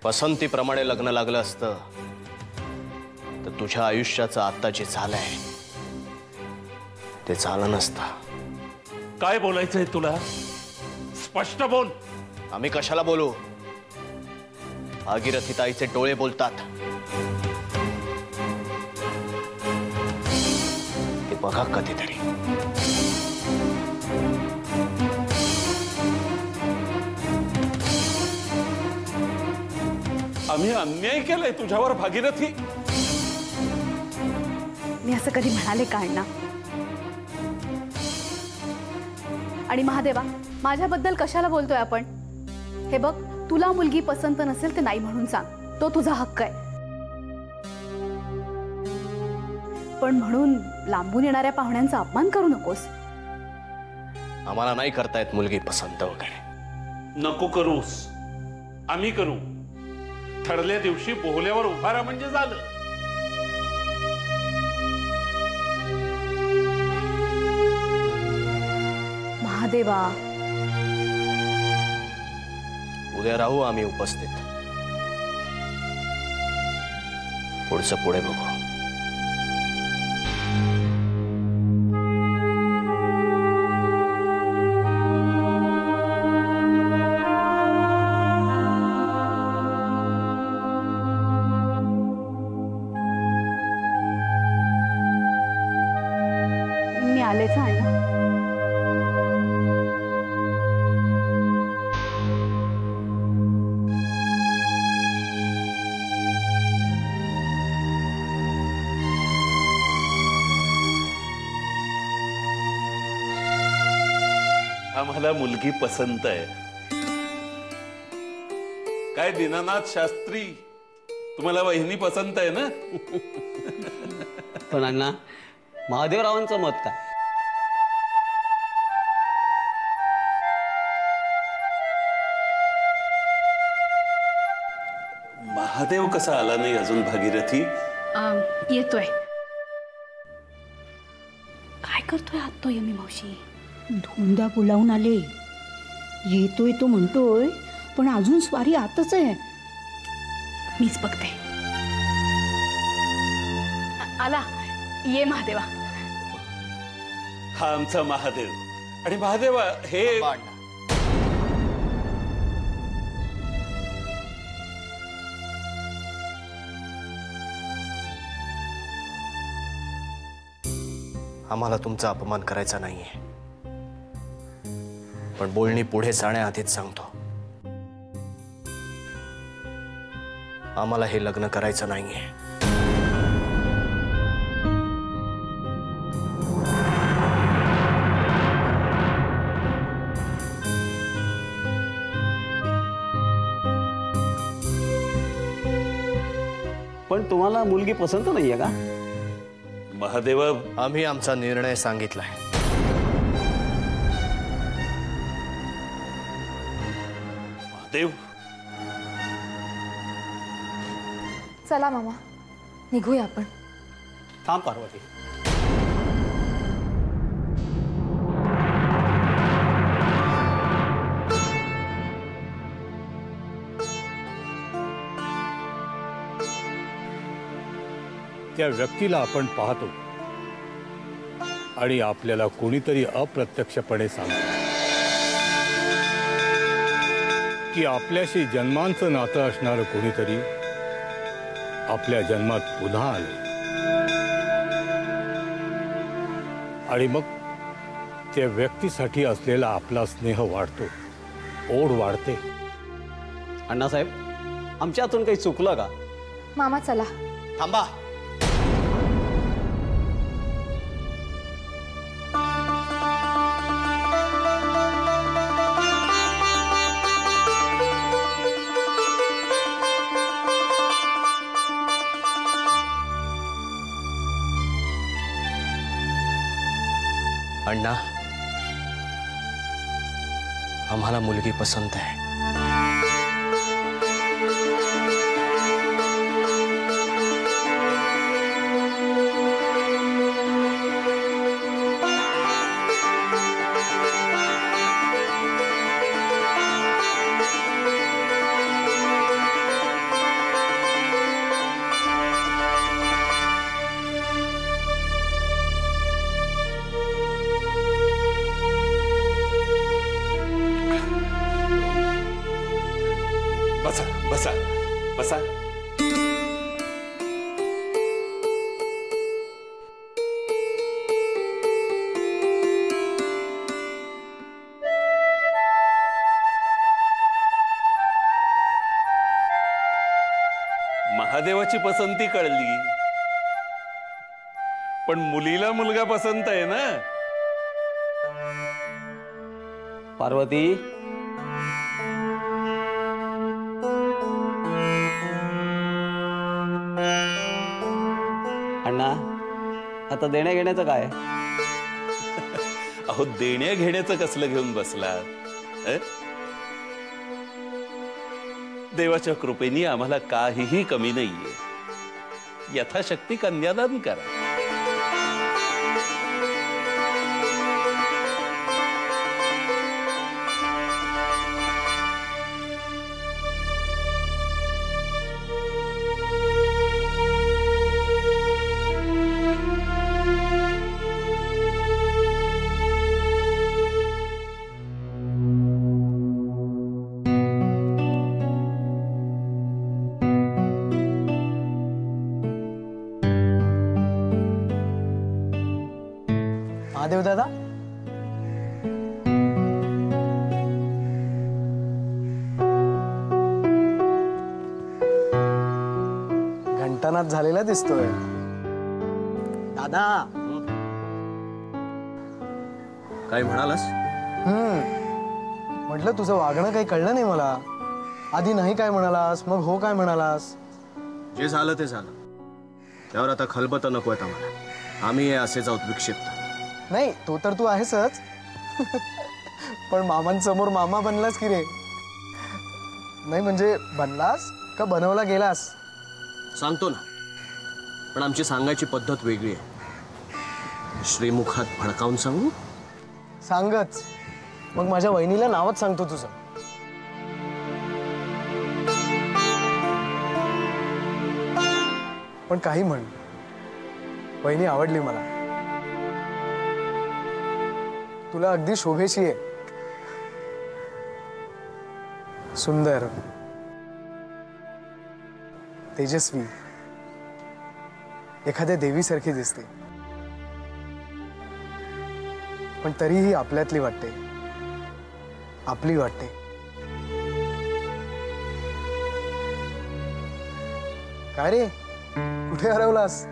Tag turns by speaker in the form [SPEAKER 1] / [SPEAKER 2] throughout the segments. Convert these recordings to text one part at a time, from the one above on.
[SPEAKER 1] पसंतीप्रमाणे लग्न लागलं असतं तर तुझ्या आयुष्याचं आता जे झालंय ते झालं नसतं।
[SPEAKER 2] काय बोलायचंय तुला? स्पष्ट बोल।
[SPEAKER 1] आम्ही कशाला बोलू? भागीरथी ताईचे डोळे बोलतात। ते बघा कधीतरी।
[SPEAKER 2] आम्ही अन्याय केलाय तुझ्यावर भागीरथी?
[SPEAKER 3] मी असं कधी म्हणाले का अण्णा? आणि महादेवा, माझ्याबद्दल कशाला बोलतोय आपण? हे बघ, तुला मुलगी पसंत नसेल ते नाही म्हणून सांग, तो तुझा हक्क आहे। पण म्हणून लांबून येणाऱ्या पाहुण्यांचा अपमान करू नकोस।
[SPEAKER 1] आम्हाला नाही करतायत मुलगी पसंत वगैरे।
[SPEAKER 2] नको करूस, आम्ही करू। ठरल्या दिवशी बोहल्यावर उभारा म्हणजे झालं।
[SPEAKER 3] महादेवा,
[SPEAKER 1] उद्या राहू आम्ही उपस्थित। पुढचं पुढे बघू।
[SPEAKER 3] मी आलेच अण्णा।
[SPEAKER 2] आम्हाला मुलगी पसंत आहे। काय दीनानाथ शास्त्री, तुम्हाला वहिनी पसंत आहे ना?
[SPEAKER 4] पण अण्णा, महादेवरावांचं मत काय?
[SPEAKER 2] महादेव कसा आला नाही अजून भागीरथी?
[SPEAKER 3] येतोय। काय करतोय आत्ता यमी मावशी?
[SPEAKER 5] धोंडा बोलावून आले। येतोय तो म्हणतोय, पण अजून स्वारी आतच आहे।
[SPEAKER 3] मीच बघते। आला, ये महादेवा।
[SPEAKER 2] हा आमचा महादेव। आणि महादेवा हे
[SPEAKER 1] आम्हाला तुमचा अपमान करायचा नाहीये, पण बोलणी पुढे जाण्याआधीच सांगतो, आम्हाला हे लग्न करायचं नाहीये।
[SPEAKER 4] पण तुम्हाला मुलगी पसंत नाहीये का?
[SPEAKER 2] महादेव,
[SPEAKER 1] आम्ही आमचा निर्णय सांगितलाय।
[SPEAKER 2] महादेव,
[SPEAKER 6] चला मामा, निघूया आपण।
[SPEAKER 4] थांब पार्वती।
[SPEAKER 7] त्या व्यक्तीला आपण पाहतो आणि आपल्याला कोणीतरी अप्रत्यक्षपणे सांगतो की आपल्याशी जन्मांचं नातं असणारं कोणीतरी आपल्या जन्मात पुन्हा आले। आणि मग त्या व्यक्तीसाठी असलेला आपला स्नेह वाढतो, ओढ वाढते।
[SPEAKER 4] अण्णासाहेब, आमच्या हातून काही चुकलं का?
[SPEAKER 6] मामा चला।
[SPEAKER 1] थांबा। अण्णा, आम्हाला मुलगी पसंत आहे।
[SPEAKER 2] बसा बसा बसा. महादेवाची पसंती कळली, पण मुलीला मुलगा पसंत आहे ना.
[SPEAKER 4] पार्वती, अण्णा आता देण्या घेण्याचं काय?
[SPEAKER 2] अहो, देण्या घेण्याचं कसलं घेऊन बसलात? देवाच्या कृपेने आम्हाला काहीही कमी नाहीये. यथाशक्ती कन्यादान करा.
[SPEAKER 8] महादेव दादा, घंटानाथ झालेला दिसतोय. दादा,
[SPEAKER 1] काय म्हणालास?
[SPEAKER 8] म्हटलं तुझं वागणं काही कळलं नाही मला. आधी नाही काय म्हणालास, मग हो काय म्हणालास.
[SPEAKER 1] जे झालं ते झालं. त्यावर आता खलबत नको आहेत आम्हाला. आम्ही असेच आहोत विक्षिप्त.
[SPEAKER 8] नाही, तो तर तू आहेसच, पण मामांसमोर मामा बनलास की रे? नाही म्हणजे बनलास का बनवला गेलास?
[SPEAKER 1] सांगतो ना, पण आमची सांगायची पद्धत वेगळी आहे. श्रीमुखात भडकावून सांगू?
[SPEAKER 8] सांगच. मग माझ्या वहिनीला नावच सांगतो तुझं. पण काही म्हण, वहिनी आवडली मला. तुला अगदी शोभेशी आहे. सुंदर, तेजस्वी, एखाद्या देवीसारखी दिसते, पण तरीही आपल्यातली वाटते, आपली वाटते. काय रे, कुठे हरवलास?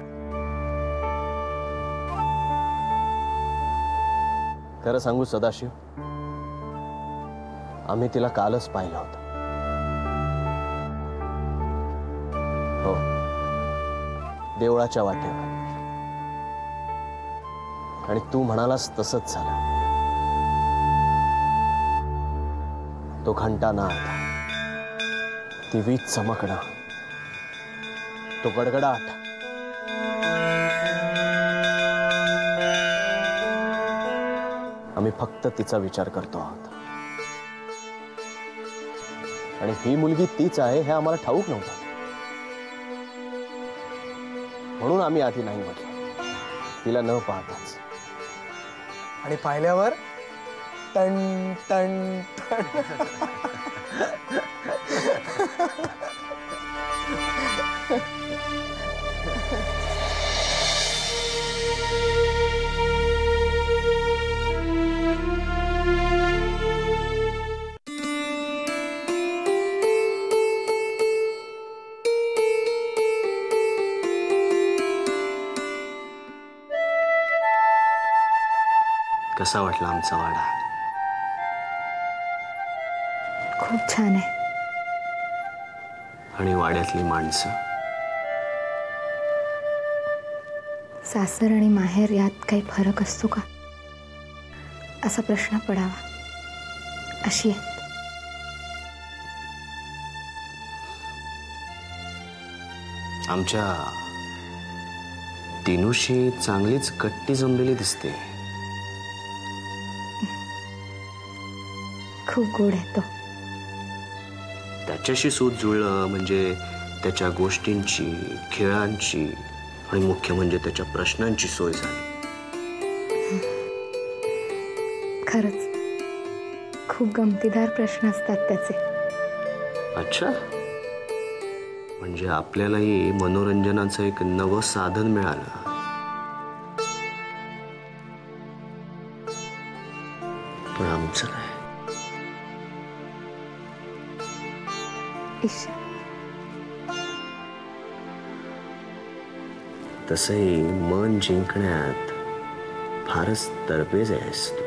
[SPEAKER 1] खरं सांगू सदाशिव, आम्ही तिला कालच पाहिलं होतं. हो, देवळाच्या वाटेवर. आणि तू म्हणालास तसंच झालं. तो घंटानाथ, ती वीज चमकणं, तो गडगडाट, आम्ही फक्त तिचा विचार करतो आहोत. आणि ही मुलगी तीच आहे हे आम्हाला ठाऊक नव्हतं. म्हणून आम्ही आधी नाही म्हटलं, तिला न पाहताच.
[SPEAKER 8] आणि पाहिल्यावर टन टन टन.
[SPEAKER 1] कसा वाटला आमचा वाडा?
[SPEAKER 6] खूप छान आहे.
[SPEAKER 1] आणि वाड्यातली माणसं?
[SPEAKER 6] सासर आणि माहेर यात काही फरक असतो का, असा प्रश्न पडावा अशी आहे.
[SPEAKER 1] आमच्या तिनुशी चांगलीच कट्टी जमलेली दिसते.
[SPEAKER 6] खूप गोड आहे तो.
[SPEAKER 1] त्याच्याशी सूत जुळलं म्हणजे त्याच्या गोष्टींची, खेळांची आणि मुख्य म्हणजे त्याच्या प्रश्नांची सोय झाली.
[SPEAKER 6] खरंच खूप गमतीदार प्रश्न असतात त्याचे.
[SPEAKER 1] अच्छा, म्हणजे आपल्यालाही मनोरंजनाचं एक नवं साधन मिळालं. पण आमचं काय?
[SPEAKER 6] ईशा,
[SPEAKER 1] तसंही मन जिंकण्यात फारच तरबेज आहेस तू.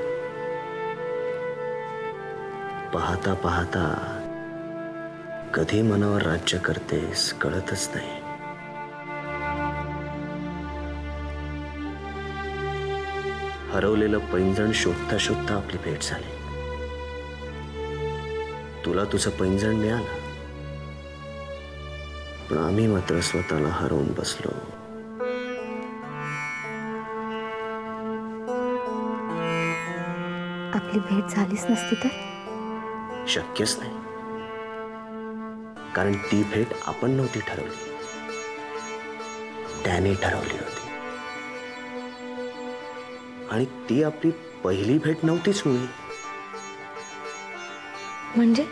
[SPEAKER 1] पाहता पाहता कधी मनावर राज्य करतेस कळतच नाही. हरवलेलं पैंजण शोधता शोधता आपली भेट झाली. तुला तुझं पैंजण मिळालं, पण आम्ही मात्र स्वतःला हरवून बसलो.
[SPEAKER 6] आपली भेट झालीच नसती तर?
[SPEAKER 1] शक्यच नाही, कारण ती भेट आपण नव्हती ठरवली, त्याने ठरवली होती. आणि ती आपली पहिली भेट नव्हतीच मुळी.
[SPEAKER 6] म्हणजे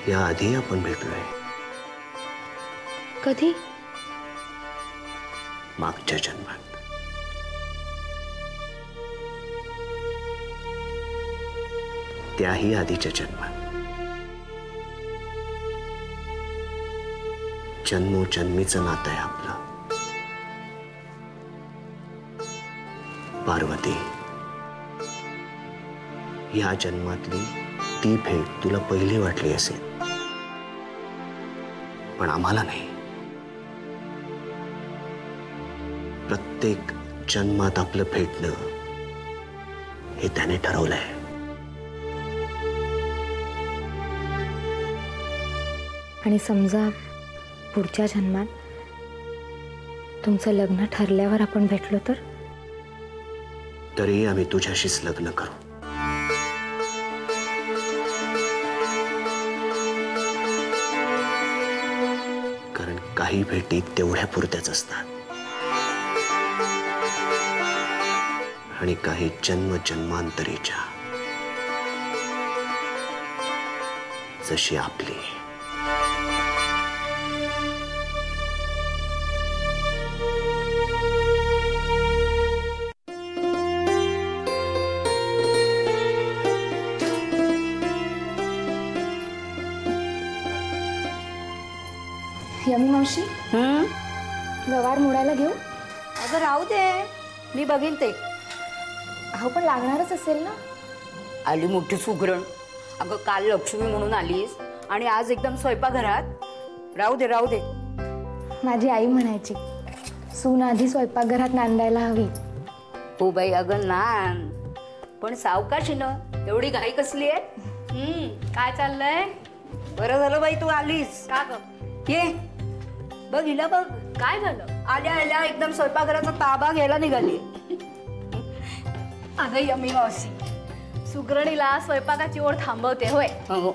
[SPEAKER 1] याआधी आपण भेटलोय.
[SPEAKER 6] कधी?
[SPEAKER 1] मागच्या जन्मात. त्याही आधीच्या जन्मात. जन्मोजन्मीचं नातं आहे आपलं. पार्वती, या जन्मातली ती भेट तुला पहिली वाटली असेल, पण आम्हाला नाही. प्रत्येक जन्मात आपलं भेटणं हे त्याने ठरवलंय.
[SPEAKER 6] आणि समजा पुढच्या जन्मात तुमचं लग्न ठरल्यावर आपण भेटलो तर?
[SPEAKER 1] तरी आम्ही तुझ्याशीच लग्न करू. कारण काही भेटी तेवढ्या पुरत्याच असतात आणि काही जन्म जन्मांतरीच्या, जशी आपली.
[SPEAKER 6] यमी मावशी, गवार मोडायला घेऊ?
[SPEAKER 5] अगं राहू दे, मी बघीन ते.
[SPEAKER 6] अहो पण लागणारच असेल ना.
[SPEAKER 5] आली मोठी सुगरण. अगं काल लक्ष्मी म्हणून आलीस आणि आज एकदम स्वयंपाकघरात. राहू दे राहू दे.
[SPEAKER 6] माझी आई म्हणायची, सून आधी स्वयंपाकघरात नांदायला हवी.
[SPEAKER 5] हो बाई, अगं नान, पण सावकाशीनं. एवढी घाई कसली आहे?
[SPEAKER 3] काय चाललंय?
[SPEAKER 5] बरं झालं बाई तू आलीस.
[SPEAKER 3] का ग?
[SPEAKER 5] ये बघ, हिला बघ.
[SPEAKER 3] काय झालं?
[SPEAKER 5] आल्या आल्या एकदम स्वयंपाकघराचा ताबा घ्यायला निघाली.
[SPEAKER 3] अगं यमी मावशी, सुगरणीला स्वयंपाकाची ओढ थांबवते होय.
[SPEAKER 5] हो.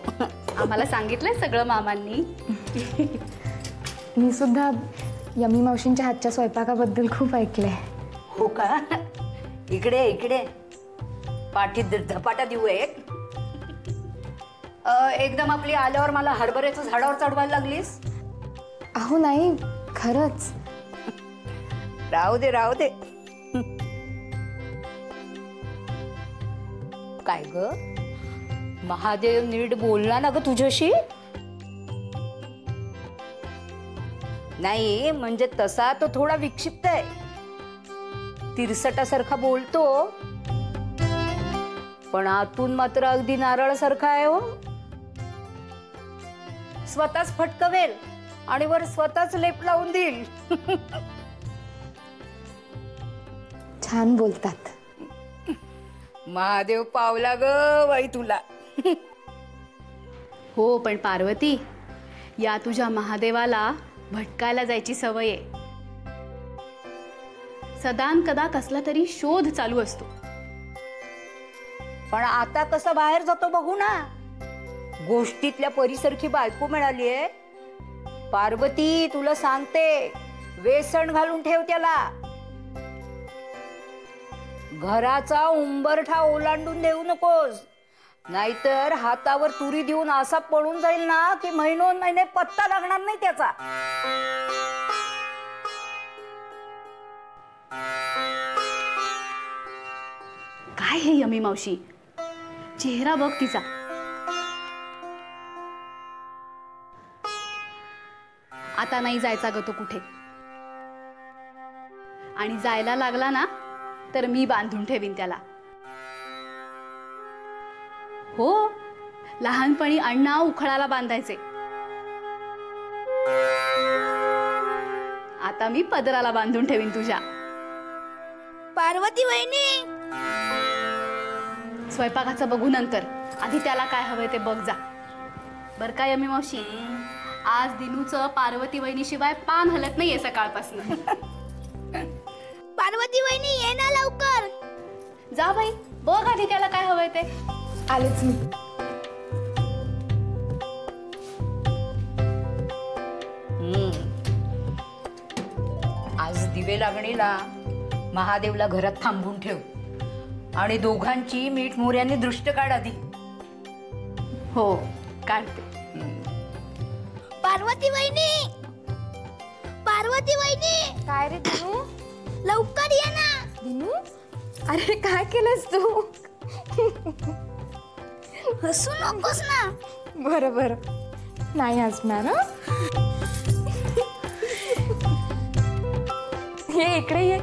[SPEAKER 3] आम्हाला सांगितलंय सगळं मामांनी.
[SPEAKER 6] मी सुद्धा यमी मावशींच्या हातच्या स्वयंपाकाबद्दल खूप ऐकलंय.
[SPEAKER 5] हो का? इकडे इकडे पाठीत धपाटा देऊ एक. एकदम आपली आल्यावर मला हरभऱ्याचं झाडावर चढवायला लागलीस.
[SPEAKER 6] अहो नाही, खरंच.
[SPEAKER 5] राहू दे राहू दे. काय ग महादेव, नीट बोलला ना ग तुझ्याशी? नाही म्हणजे तसा तो थोडा विक्षिप्त आहे, तिरसटासारखा बोलतो, पण आतून मात्र अगदी नारळासारखा आहे हो. स्वतःच फटकवेल आणि वर स्वतःच लेप लावून देईल.
[SPEAKER 6] छान बोलतात.
[SPEAKER 5] महादेव पावला ग बाई तुला.
[SPEAKER 3] हो, पण पार्वती, या तुझ्या महादेवाला भटकायला जायची सवय आहे. सदान कदा कसला तरी शोध चालू असतो.
[SPEAKER 5] पण आता कसं बाहेर जातो बघू ना. गोष्टीतल्या परीसारखी बायको मिळालीये. पार्वती तुला सांगते, वेसण घालून ठेव त्याला. घराचा उंबरठा ओलांडून देऊ नकोस. नाहीतर हातावर तुरी देऊन असा पळून जाईल ना की महिनोन महिने पत्ता लागणार नाही त्याचा.
[SPEAKER 3] काय हे यमी मावशी, चेहरा बघ तिचा. आता नाही जायचा ग तो कुठे, आणि जायला लागला ना तर मी बांधून ठेवीन त्याला. हो, लहानपणी अण्णा उखळाला बांधायचे, आता मी पदराला बांधून ठेवीन तुझ्या.
[SPEAKER 9] पार्वती वहिनी,
[SPEAKER 3] स्वयंपाकाचं बघू नंतर, आधी त्याला काय हवंय ते बघ जा. बर का यमी मावशी, आज दिनूचं पार्वती वहिनीशिवाय पान हलत नाहीये सकाळपासून.
[SPEAKER 9] पार्वती वहिनी ये ना लवकर.
[SPEAKER 3] जा बाई, बघ आधी त्याला काय हवंय ते.
[SPEAKER 6] आलेच मी.
[SPEAKER 5] आज दिवे लागणीला महादेवला घरात थांबून ठेव आणि दोघांची मीठ मोऱ्याने दृष्ट काढ आधी.
[SPEAKER 3] हो, काढते.
[SPEAKER 9] पार्वती वहिनी, पार्वती वहिनी.
[SPEAKER 6] काय रे दिनू?
[SPEAKER 9] लवकर ये ना.
[SPEAKER 6] दिनू, अरे काय केलंस तू?
[SPEAKER 9] हसू नकोस ना.
[SPEAKER 6] बरं बरं, नाही हसणार. हे इकडे ये.